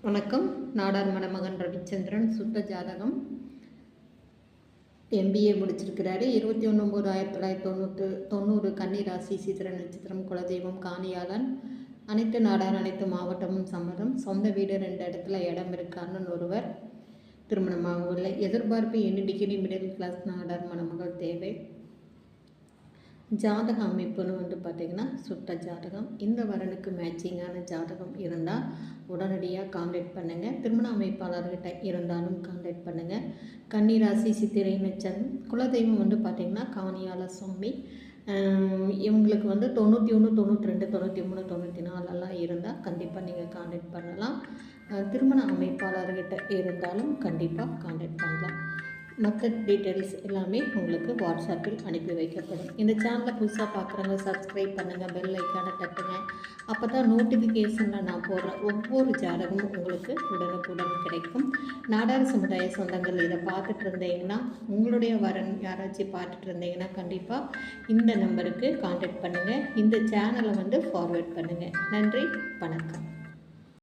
வணக்கம். நாடார் மணமகன் ரவிச்சந்திரன் சுத்த ஜாதகம். MBA முடிச்சிருக்கிறாரு. 21/9/1990 கன்னி ராசி, சித்திர நட்சத்திரம், குலதெய்வம் காணியாளன். அனைத்து நாடார், அனைத்து மாவட்டமும் சம்மதம். சொந்த வீடு 2 இடத்துல இடம் இருக்கான்னு ஒருவர். திருமணமாகவில்லை. எதிர்பார்ப்பு என்ன டிகிரி மிடில் கிளாஸ் நாடார் மணமகள் தேவை. ஜாதக அமைப்புன்னு பார்த்திங்கன்னா சுட்ட ஜாதகம். இந்த வரனுக்கு மேட்சிங்கான ஜாதகம் இருந்தால் உடனடியாக கான்டாக்ட் பண்ணுங்கள். திருமண அமைப்பாளர்கிட்ட இருந்தாலும் கான்டாக்ட் பண்ணுங்கள். கன்னிராசி, சித்திரை நட்சத்திரம், குலதெய்வம் பார்த்திங்கன்னா காணியால சுவாமி. இவங்களுக்கு 91, 92, 93, 94 இருந்தால் கண்டிப்பாக நீங்கள் கான்டாக்ட் பண்ணலாம். திருமண அமைப்பாளர்கிட்ட இருந்தாலும் கண்டிப்பாக கான்டாக்ட் பண்ணலாம். மற்ற டீட்டெயில்ஸ் எல்லாமே உங்களுக்கு வாட்ஸ்அப்பில் அனுப்பி வைக்கப்படும். இந்த சேனலை புதுசாக பார்க்குறவங்க சப்ஸ்கிரைப் பண்ணுங்கள், பெல் ஐக்கானை தட்டுங்க. அப்போ தான் நோட்டிஃபிகேஷனில் நான் போடுற ஒவ்வொரு ஜாதகமும் உங்களுக்கு உடனுக்குடன் கிடைக்கும். நாடார் சமுதாய சொந்தங்கள் இதை பார்த்துட்டு இருந்தீங்கன்னா, உங்களுடைய வரன் யாராச்சும் பார்த்துட்டு இருந்தீங்கன்னா கண்டிப்பாக இந்த நம்பருக்கு கான்டாக்ட் பண்ணுங்கள். இந்த சேனலை ஃபார்வேர்ட் பண்ணுங்கள். நன்றி, வணக்கம்.